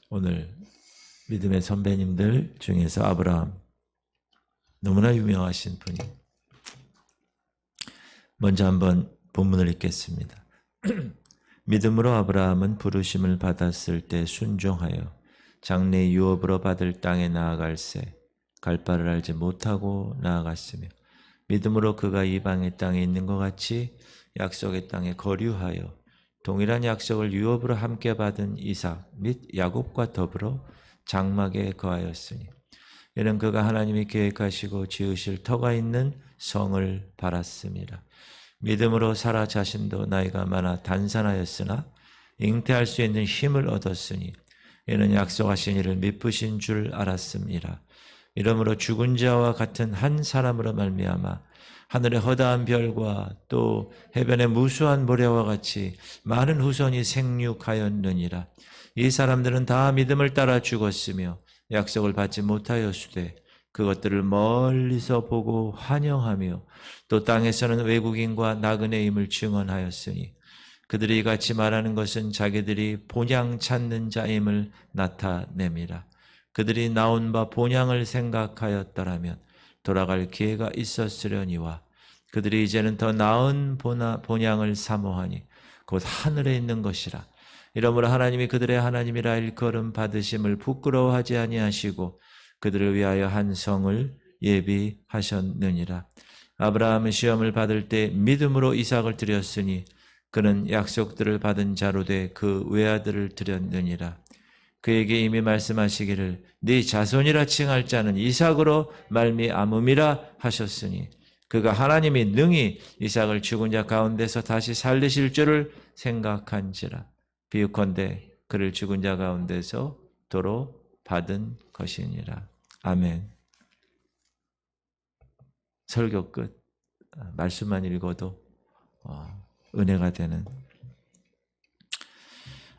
오늘 믿음의 선배님들 중에서 아브라함, 너무나 유명하신 분이. 먼저 한번 본문을 읽겠습니다. 믿음으로 아브라함은 부르심을 받았을 때 순종하여 장래 유업으로 받을 땅에 나아갈새 갈 바를 알지 못하고 나아갔으며, 믿음으로 그가 이방의 땅에 있는 것 같이 약속의 땅에 거류하여 동일한 약속을 유업으로 함께 받은 이삭 및 야곱과 더불어 장막에 거하였으니, 이는 그가 하나님이 계획하시고 지으실 터가 있는 성을 바랐습니다. 믿음으로 사라 자신도 나이가 많아 단산하였으나 잉태할 수 있는 힘을 얻었으니, 이는 약속하신 이를 미쁘신 줄 알았습니다. 이러므로 죽은 자와 같은 한 사람으로 말미암아 하늘의 허다한 별과 또 해변의 무수한 모래와 같이 많은 후손이 생육하였느니라. 이 사람들은 다 믿음을 따라 죽었으며 약속을 받지 못하였으되 그것들을 멀리서 보고 환영하며 또 땅에서는 외국인과 나그네임을 증언하였으니, 그들이 이같이 말하는 것은 자기들이 본향 찾는 자임을 나타냅니다. 그들이 나온 바 본향을 생각하였더라면 돌아갈 기회가 있었으려니와, 그들이 이제는 더 나은 본향을 사모하니 곧 하늘에 있는 것이라. 이러므로 하나님이 그들의 하나님이라 일컬음 받으심을 부끄러워하지 아니하시고 그들을 위하여 한 성을 예비하셨느니라. 아브라함은 시험을 받을 때 믿음으로 이삭을 드렸으니 그는 약속들을 받은 자로 돼 그 외아들을 드렸느니라. 그에게 이미 말씀하시기를 네 자손이라 칭할 자는 이삭으로 말미암음이라 하셨으니, 그가 하나님이 능히 이삭을 죽은 자 가운데서 다시 살리실 줄을 생각한지라. 비유컨대 그를 죽은 자 가운데서 도로 받은 것이니라. 아멘. 설교 끝. 말씀만 읽어도 은혜가 되는.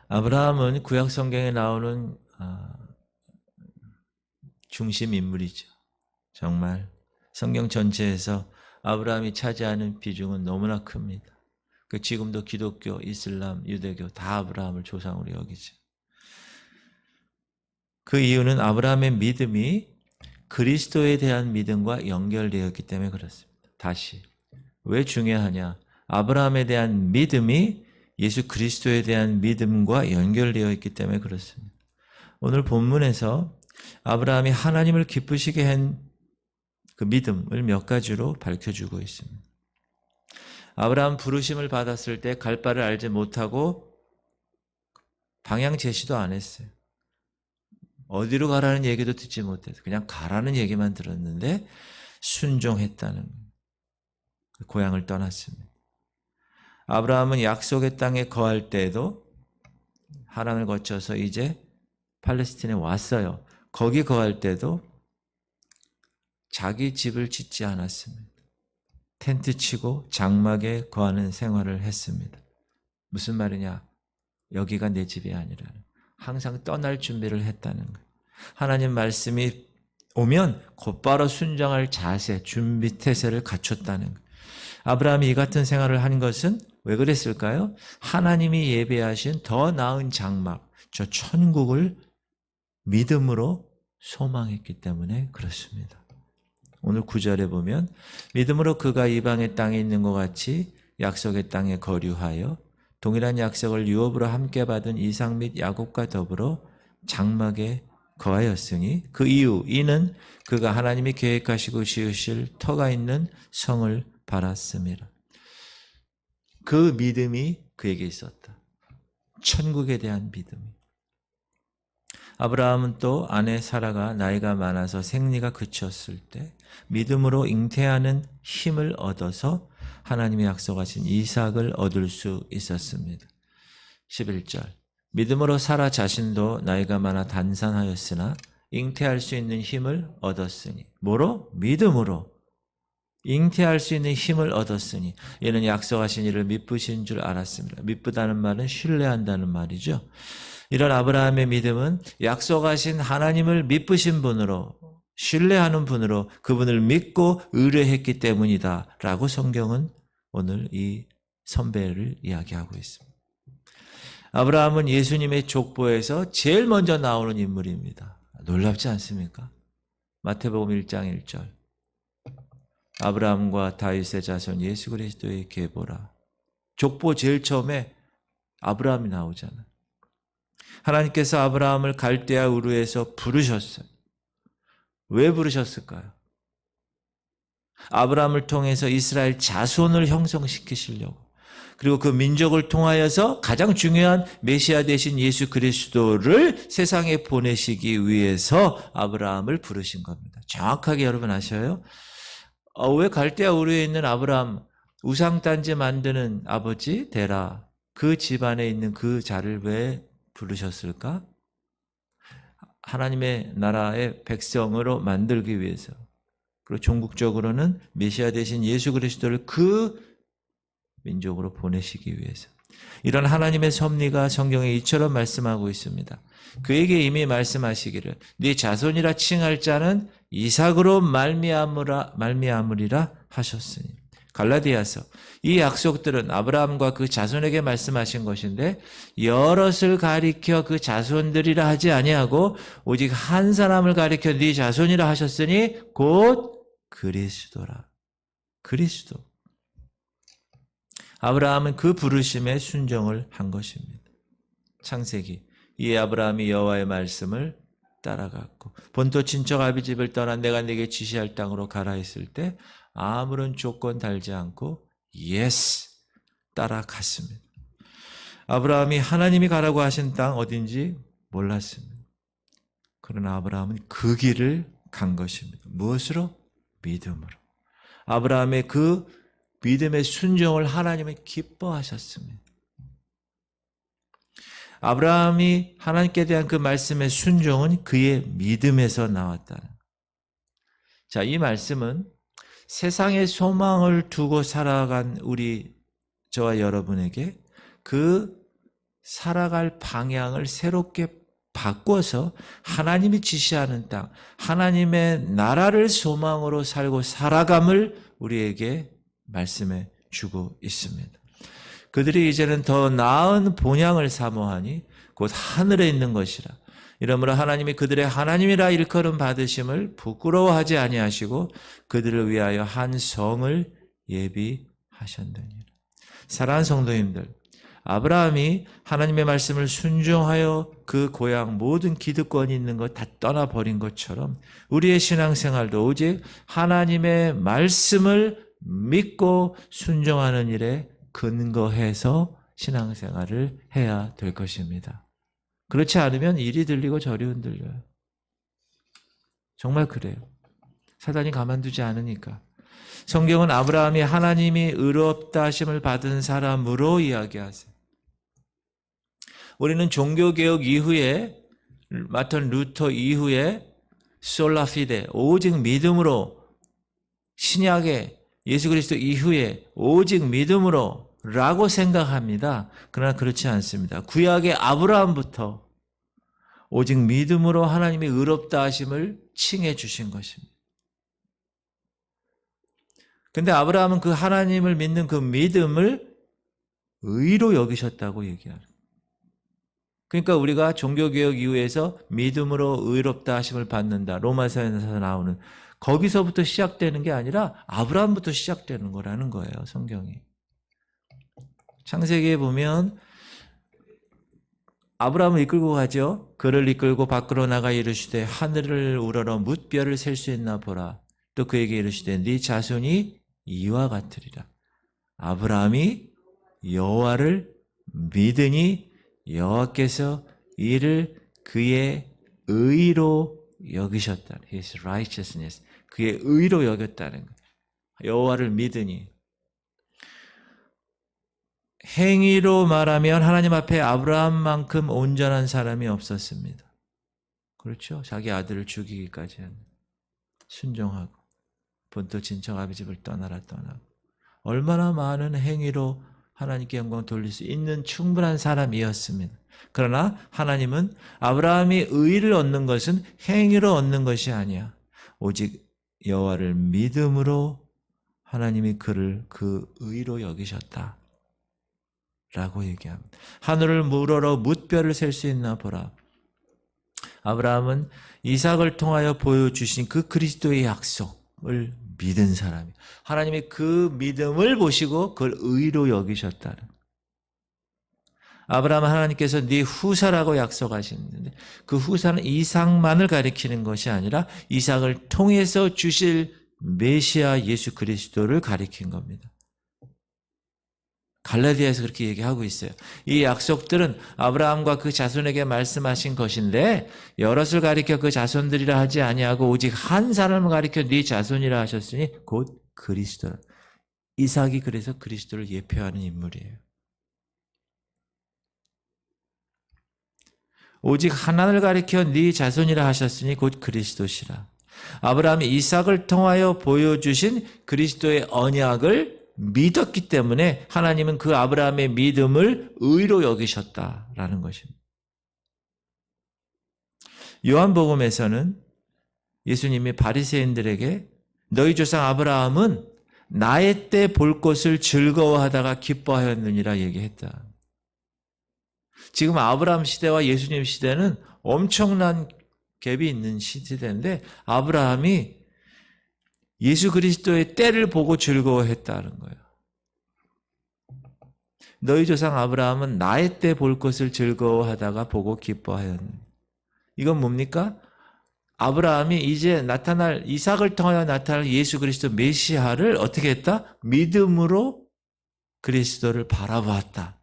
아브라함은 구약 성경에 나오는 중심 인물이죠. 정말 성경 전체에서 아브라함이 차지하는 비중은 너무나 큽니다. 지금도 기독교, 이슬람, 유대교 다 아브라함을 조상으로 여기죠. 그 이유는 아브라함의 믿음이 그리스도에 대한 믿음과 연결되어 있기 때문에 그렇습니다. 다시, 왜 중요하냐? 아브라함에 대한 믿음이 예수 그리스도에 대한 믿음과 연결되어 있기 때문에 그렇습니다. 오늘 본문에서 아브라함이 하나님을 기쁘시게 한 그 믿음을 몇 가지로 밝혀주고 있습니다. 아브라함 부르심을 받았을 때 갈 바를 알지 못하고 방향 제시도 안 했어요. 어디로 가라는 얘기도 듣지 못해서 그냥 가라는 얘기만 들었는데 순종했다는 거예요. 고향을 떠났습니다. 아브라함은 약속의 땅에 거할 때에도 하란을 거쳐서 이제 팔레스틴에 왔어요. 거기 거할 때도 자기 집을 짓지 않았습니다. 텐트 치고 장막에 거하는 생활을 했습니다. 무슨 말이냐? 여기가 내 집이 아니라 항상 떠날 준비를 했다는 거예요. 하나님 말씀이 오면 곧바로 순종할 자세, 준비 태세를 갖췄다는 거예요. 아브라함이 이 같은 생활을 한 것은 왜 그랬을까요? 하나님이 예배하신 더 나은 장막, 저 천국을 믿음으로 소망했기 때문에 그렇습니다. 오늘 9절에 보면 믿음으로 그가 이방의 땅에 있는 것 같이 약속의 땅에 거류하여 동일한 약속을 유업으로 함께 받은 이삭 및 야곱과 더불어 장막에 거하였으니, 그 이유, 이는 그가 하나님이 계획하시고 지으실 터가 있는 성을 바랐습니다. 그 믿음이 그에게 있었다. 천국에 대한 믿음이. 아브라함은 또 아내 사라가 나이가 많아서 생리가 그쳤을 때 믿음으로 잉태하는 힘을 얻어서 하나님이 약속하신 이삭을 얻을 수 있었습니다. 11절, 믿음으로 사라 자신도 나이가 많아 단산하였으나 잉태할 수 있는 힘을 얻었으니. 뭐로? 믿음으로 잉태할 수 있는 힘을 얻었으니, 이는 약속하신 이를 미쁘신 줄 알았습니다. 미쁘다는 말은 신뢰한다는 말이죠. 이런 아브라함의 믿음은 약속하신 하나님을 미쁘신 분으로, 신뢰하는 분으로 그분을 믿고 의뢰했기 때문이다 라고 성경은 오늘 이 선배를 이야기하고 있습니다. 아브라함은 예수님의 족보에서 제일 먼저 나오는 인물입니다. 놀랍지 않습니까? 마태복음 1장 1절. 아브라함과 다윗의 자손 예수 그리스도의 계보라. 족보 제일 처음에 아브라함이 나오잖아요. 하나님께서 아브라함을 갈대아 우르에서 부르셨어요. 왜 부르셨을까요? 아브라함을 통해서 이스라엘 자손을 형성시키시려고. 그리고 그 민족을 통하여서 가장 중요한 메시아 되신 예수 그리스도를 세상에 보내시기 위해서 아브라함을 부르신 겁니다. 정확하게 여러분 아셔요? 왜 갈대아 우르에 있는 아브라함, 우상단지 만드는 아버지 데라, 그 집안에 있는 그 자를 왜 부르셨을까? 하나님의 나라의 백성으로 만들기 위해서. 그리고 종국적으로는 메시아 되신 예수 그리스도를 그 민족으로 보내시기 위해서. 이런 하나님의 섭리가 성경에 이처럼 말씀하고 있습니다. 그에게 이미 말씀하시기를 네 자손이라 칭할 자는 이삭으로 말미암으리라 하셨으니. 갈라디아서. 이 약속들은 아브라함과 그 자손에게 말씀하신 것인데 여럿을 가리켜 그 자손들이라 하지 아니하고 오직 한 사람을 가리켜 네 자손이라 하셨으니 곧 그리스도라. 그리스도. 아브라함은 그 부르심에 순종을 한 것입니다. 창세기. 이에 아브라함이 여호와의 말씀을 따라갔고 본토 친척 아비 집을 떠나 내가 네게 지시할 땅으로 가라 했을 때 아무런 조건 달지 않고 예스 따라갔습니다. 아브라함이 하나님이 가라고 하신 땅 어딘지 몰랐습니다. 그러나 아브라함은 그 길을 간 것입니다. 무엇으로? 믿음으로. 아브라함의 그 믿음의 순종을 하나님은 기뻐하셨습니다. 아브라함이 하나님께 대한 그 말씀의 순종은 그의 믿음에서 나왔다는. 자, 이 말씀은 세상의 소망을 두고 살아간 저와 여러분에게 그 살아갈 방향을 새롭게 바꿔서 하나님이 지시하는 땅, 하나님의 나라를 소망으로 살고 살아감을 우리에게 말씀해 주고 있습니다. 그들이 이제는 더 나은 본향을 사모하니 곧 하늘에 있는 것이라. 이러므로 하나님이 그들의 하나님이라 일컬음 받으심을 부끄러워하지 아니하시고 그들을 위하여 한 성을 예비하셨느니라. 사랑하는 성도님들, 아브라함이 하나님의 말씀을 순종하여 그 고향 모든 기득권이 있는 것 다 떠나버린 것처럼 우리의 신앙생활도 오직 하나님의 말씀을 믿고 순종하는 일에 근거해서 신앙생활을 해야 될 것입니다. 그렇지 않으면 이리 들리고 저리 흔들려요. 정말 그래요. 사단이 가만두지 않으니까. 성경은 아브라함이 하나님이 의롭다 하심을 받은 사람으로 이야기하세요. 우리는 종교개혁 이후에 마틴 루터 이후에 솔라피데 오직 믿음으로 신약의 예수 그리스도 이후에 오직 믿음으로 라고 생각합니다. 그러나 그렇지 않습니다. 구약의 아브라함부터 오직 믿음으로 하나님의 의롭다 하심을 칭해 주신 것입니다. 근데 아브라함은 그 하나님을 믿는 그 믿음을 의로 여기셨다고 얘기하는. 그러니까 우리가 종교개혁 이후에서 믿음으로 의롭다 하심을 받는다. 로마서에서 나오는 거기서부터 시작되는 게 아니라 아브라함부터 시작되는 거라는 거예요. 성경이. 창세기에 보면 아브라함을 이끌고 가죠. 그를 이끌고 밖으로 나가 이르시되 하늘을 우러러 뭇별을 셀 수 있나 보라. 또 그에게 이르시되 네 자손이 이와 같으리라. 아브라함이 여호와를 믿으니 여호와께서 이를 그의 의로 여기셨다. His righteousness. 그의 의로 여겼다는 거예요. 여호와를 믿으니. 행위로 말하면 하나님 앞에 아브라함만큼 온전한 사람이 없었습니다. 그렇죠? 자기 아들을 죽이기까지 하는. 순종하고 본토 친척 아비 집을 떠나고 얼마나 많은 행위로 하나님께 영광 돌릴 수 있는 충분한 사람이었습니다. 그러나 하나님은 아브라함이 의를 얻는 것은 행위로 얻는 것이 아니야. 오직 여호와를 믿음으로 하나님이 그를 그 의로 여기셨다. 라고 얘기합니다. 하늘을 우러러 뭇별을 셀 수 있나 보라. 아브라함은 이삭을 통하여 보여주신 그 그리스도의 약속을 믿은 사람이에요. 하나님이 그 믿음을 보시고 그걸 의로 여기셨다는. 아브라함 하나님께서 네 후사라고 약속하시는데 그 후사는 이삭만을 가리키는 것이 아니라 이삭을 통해서 주실 메시아 예수 그리스도를 가리킨 겁니다. 갈라디아에서 그렇게 얘기하고 있어요. 이 약속들은 아브라함과 그 자손에게 말씀하신 것인데 여럿을 가리켜 그 자손들이라 하지 아니하고 오직 한 사람을 가리켜 네 자손이라 하셨으니 곧 그리스도. 이삭이 그래서 그리스도를 예표하는 인물이에요. 오직 하나를 가리켜 네 자손이라 하셨으니 곧 그리스도시라. 아브라함이 이삭을 통하여 보여주신 그리스도의 언약을 믿었기 때문에 하나님은 그 아브라함의 믿음을 의로 여기셨다라는 것입니다. 요한복음에서는 예수님이 바리새인들에게 너희 조상 아브라함은 나의 때 볼 것을 즐거워하다가 기뻐하였느니라 얘기했다. 지금 아브라함 시대와 예수님 시대는 엄청난 갭이 있는 시대인데 아브라함이 예수 그리스도의 때를 보고 즐거워했다는 거예요. 너희 조상 아브라함은 나의 때 볼 것을 즐거워하다가 보고 기뻐하였느니. 이건 뭡니까? 아브라함이 이제 나타날 이삭을 통하여 나타날 예수 그리스도 메시아를 어떻게 했다? 믿음으로 그리스도를 바라보았다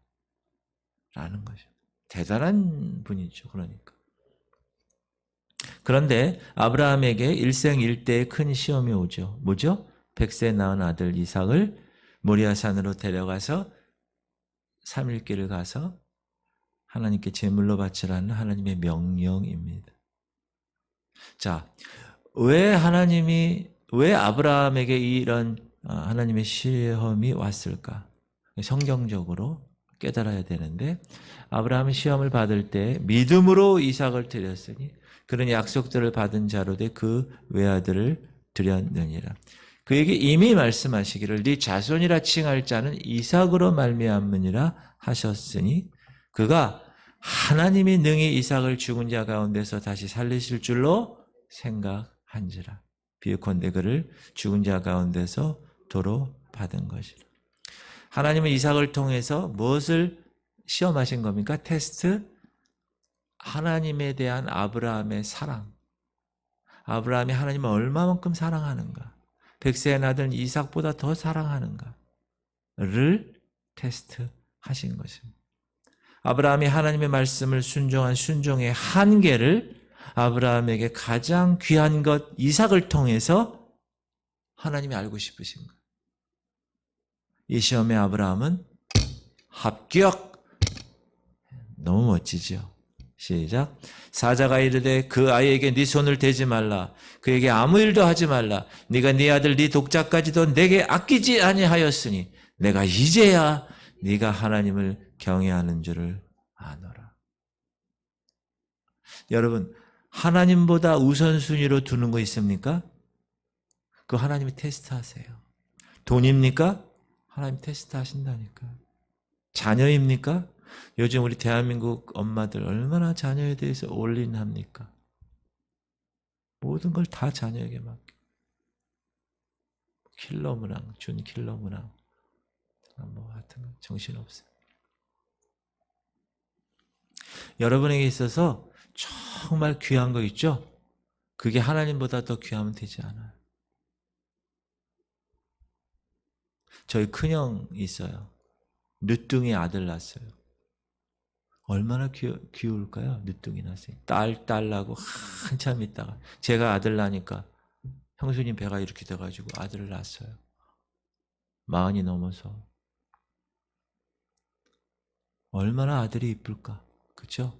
라는 것이죠. 대단한 분이죠. 그러니까. 그런데 아브라함에게 일생일대의 큰 시험이 오죠. 뭐죠? 100세 낳은 아들 이삭을 모리아산으로 데려가서 3일길을 가서 하나님께 제물로 바치라는 하나님의 명령입니다. 자, 왜 아브라함에게 이런 하나님의 시험이 왔을까? 성경적으로 깨달아야 되는데 아브라함이 시험을 받을 때 믿음으로 이삭을 드렸으니 그런 약속들을 받은 자로 돼 그 외아들을 드렸느니라. 그에게 이미 말씀하시기를 네 자손이라 칭할 자는 이삭으로 말미암으니라 하셨으니 그가 하나님이 능히 이삭을 죽은 자 가운데서 다시 살리실 줄로 생각한지라. 비유컨대 그를 죽은 자 가운데서 도로 받은 것이라. 하나님은 이삭을 통해서 무엇을 시험하신 겁니까? 테스트? 하나님에 대한 아브라함의 사랑. 아브라함이 하나님을 얼마만큼 사랑하는가? 100세에 낳은 이삭보다 더 사랑하는가를 테스트하신 것입니다. 아브라함이 하나님의 말씀을 순종한 순종의 한계를 아브라함에게 가장 귀한 것 이삭을 통해서 하나님이 알고 싶으신 거예요. 이 시험에 아브라함은 합격! 너무 멋지죠? 시작. 사자가 이르되 그 아이에게 네 손을 대지 말라. 그에게 아무 일도 하지 말라. 네가 네 아들 네 독자까지도 내게 아끼지 아니하였으니 내가 이제야 네가 하나님을 경외하는 줄을 아노라. 여러분, 하나님보다 우선순위로 두는 거 있습니까? 그거 하나님이 테스트하세요. 돈입니까? 하나님 테스트하신다니까. 자녀입니까? 요즘 우리 대한민국 엄마들 얼마나 자녀에 대해서 올인합니까? 모든 걸 다 자녀에게 맡겨. 킬러 문항, 준 킬러 문항. 뭐 하여튼 정신없어요. 여러분에게 있어서 정말 귀한 거 있죠? 그게 하나님보다 더 귀하면 되지 않아요. 저희 큰형 있어요. 늦둥이 아들 낳았어요. 얼마나 귀울까요? 늦둥이 낳았어요. 딸 낳고 한참 있다가 제가 아들 낳으니까 형수님 배가 이렇게 돼가지고 아들을 낳았어요. 40이 넘어서. 얼마나 아들이 이쁠까? 그렇죠?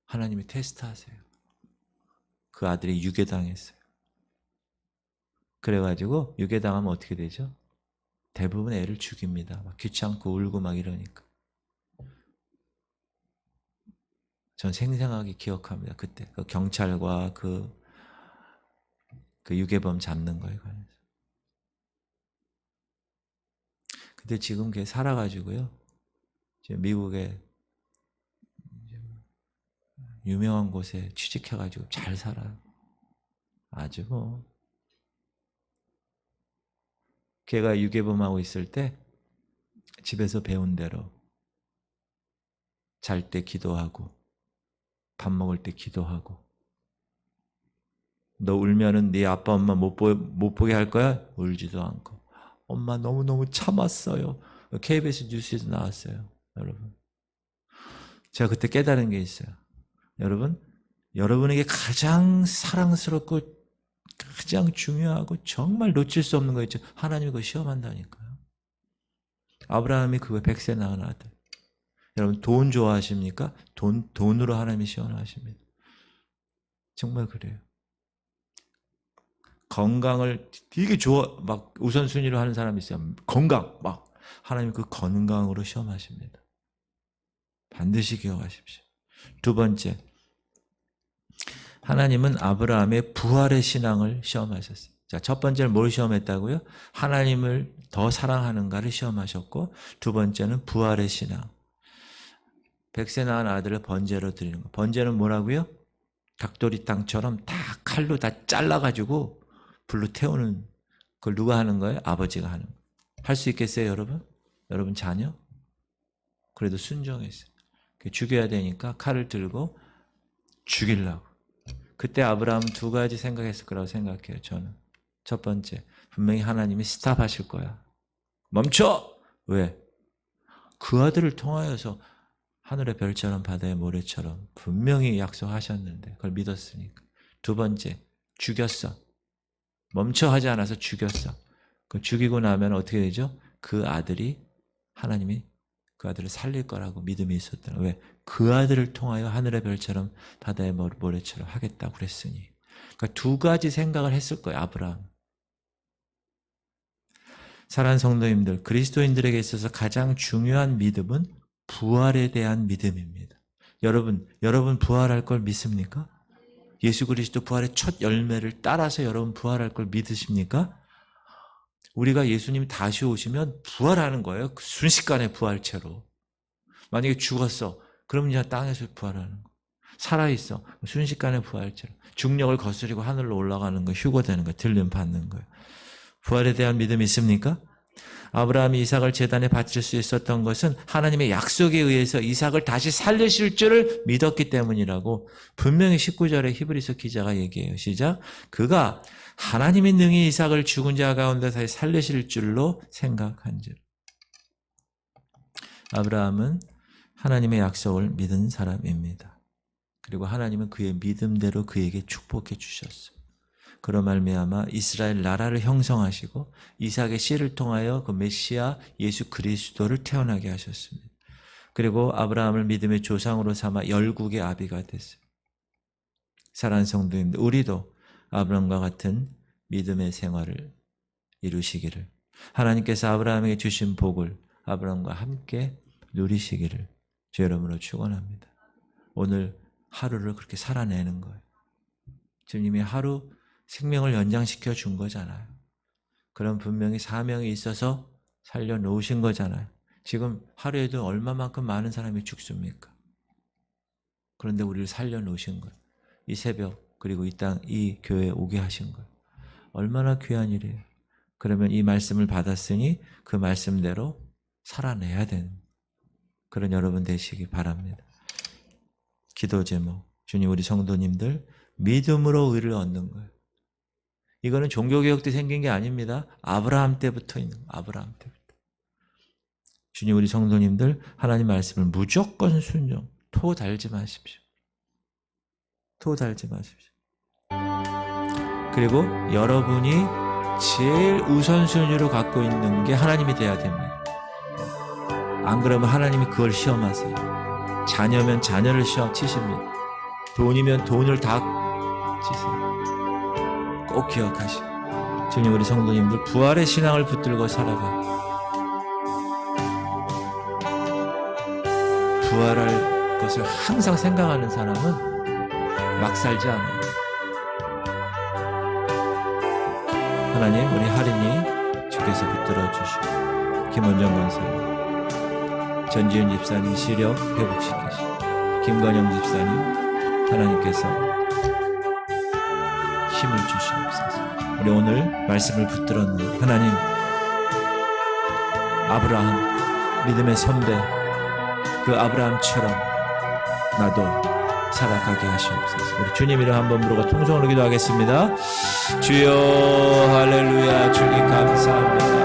하나님이 테스트하세요. 그 아들이 유괴당했어요. 그래가지고 유괴당하면 어떻게 되죠? 대부분 애를 죽입니다. 막 귀찮고 울고 막 이러니까. 전 생생하게 기억합니다. 그때 그 경찰과 그 유괴범 잡는 거에 관해서. 근데 지금 걔 살아가지고요. 미국의 유명한 곳에 취직해가지고 잘 살아요. 아주 뭐. 걔가 유괴범하고 있을 때 집에서 배운 대로 잘 때 기도하고 밥 먹을 때 기도하고, 너 울면은 네 아빠 엄마 못 보게 할 거야? 울지도 않고, 엄마 너무너무 참았어요. KBS 뉴스에도 나왔어요. 여러분, 제가 그때 깨달은 게 있어요. 여러분에게 가장 사랑스럽고 가장 중요하고 정말 놓칠 수 없는 거 있죠. 하나님이 그거 시험한다니까요. 아브라함이 그거 100세 낳은 아들. 여러분, 돈 좋아하십니까? 돈으로 하나님이 시험하십니다. 정말 그래요. 건강을 되게 막 우선순위로 하는 사람이 있어요. 건강, 막. 하나님이 그 건강으로 시험하십니다. 반드시 기억하십시오. 두 번째, 하나님은 아브라함의 부활의 신앙을 시험하셨어요. 자, 첫 번째는 뭘 시험했다고요? 하나님을 더 사랑하는가를 시험하셨고, 두 번째는 부활의 신앙. 100세 낳은 아들을 번제로 드리는 거. 번제는 뭐라고요? 닭도리 땅처럼 다 칼로 다 잘라가지고 불로 태우는, 그걸 누가 하는 거예요? 아버지가 하는 거예요. 할 수 있겠어요, 여러분? 여러분 자녀? 그래도 순종했어요. 죽여야 되니까 칼을 들고 죽이려고. 그때 아브라함은 두 가지 생각했을 거라고 생각해요, 저는. 첫 번째, 분명히 하나님이 스탑하실 거야. 멈춰! 왜? 그 아들을 통하여서 하늘의 별처럼 바다의 모래처럼 분명히 약속하셨는데 그걸 믿었으니까. 두 번째, 죽였어. 멈춰 하지 않아서 죽였어. 그 죽이고 나면 어떻게 되죠? 그 아들이, 하나님이 그 아들을 살릴 거라고 믿음이 있었다. 왜? 그 아들을 통하여 하늘의 별처럼 바다의 모래처럼 하겠다고 그랬으니. 그러니까 두 가지 생각을 했을 거예요, 아브라함. 사랑하는 성도님들, 그리스도인들에게 있어서 가장 중요한 믿음은 부활에 대한 믿음입니다. 여러분 부활할 걸 믿습니까? 예수 그리스도 부활의 첫 열매를 따라서 여러분 부활할 걸 믿으십니까? 우리가 예수님이 다시 오시면 부활하는 거예요. 순식간에 부활체로. 만약에 죽었어, 그럼 이제 땅에서 부활하는 거. 살아있어, 순식간에 부활체로. 중력을 거스리고 하늘로 올라가는 거, 휴거되는 거, 들림 받는 거예요. 부활에 대한 믿음이 있습니까? 아브라함이 이삭을 제단에 바칠 수 있었던 것은 하나님의 약속에 의해서 이삭을 다시 살리실 줄을 믿었기 때문이라고 분명히 19절에 히브리서 기자가 얘기해요. 시작. 그가 하나님이 능히 이삭을 죽은 자 가운데 다시 살리실 줄로 생각한즉. 아브라함은 하나님의 약속을 믿은 사람입니다. 그리고 하나님은 그의 믿음대로 그에게 축복해 주셨어요. 그로 말미암아 이스라엘 나라를 형성하시고 이삭의 씨를 통하여 그 메시아 예수 그리스도를 태어나게 하셨습니다. 그리고 아브라함을 믿음의 조상으로 삼아 열국의 아비가 됐어요. 사랑하는 성도님들, 우리도 아브라함과 같은 믿음의 생활을 이루시기를, 하나님께서 아브라함에게 주신 복을 아브라함과 함께 누리시기를 주 이름으로 축원합니다. 오늘 하루를 그렇게 살아내는 거예요. 주님이 하루 생명을 연장시켜 준 거잖아요. 그럼 분명히 사명이 있어서 살려놓으신 거잖아요. 지금 하루에도 얼마만큼 많은 사람이 죽습니까? 그런데 우리를 살려놓으신 거예요. 이 새벽, 그리고 이 땅, 이 교회에 오게 하신 거예요. 얼마나 귀한 일이에요. 그러면 이 말씀을 받았으니 그 말씀대로 살아내야 되는 그런 여러분 되시기 바랍니다. 기도 제목, 주님, 우리 성도님들 믿음으로 의를 얻는 거예요. 이거는 종교개혁 때 생긴 게 아닙니다. 아브라함 때부터 있는 거예요. 아브라함 때부터. 주님, 우리 성도님들 하나님 말씀을 무조건 순종, 토 달지 마십시오. 토 달지 마십시오. 그리고 여러분이 제일 우선순위로 갖고 있는 게 하나님이 돼야 됩니다. 안 그러면 하나님이 그걸 시험하세요. 자녀면 자녀를 시험 치십니다. 돈이면 돈을 다 치세요. 꼭 기억하시고, 주님, 우리 성도님들 부활의 신앙을 붙들고 살아가. 부활할 것을 항상 생각하는 사람은 막 살지 않아요. 하나님, 우리 할인이 주께서 붙들어 주시고, 김원정 권사님, 전지현 집사님 시력 회복시키시고 김건영 집사님 하나님께서 힘을 주시옵소서. 우리 오늘 말씀을 붙들었는 하나님, 아브라함 믿음의 선배 그 아브라함처럼 나도 살아가게 하시옵소서. 우리 주님 이름 한번 부르고 통성으로 기도하겠습니다. 주여 할렐루야. 주님 감사합니다.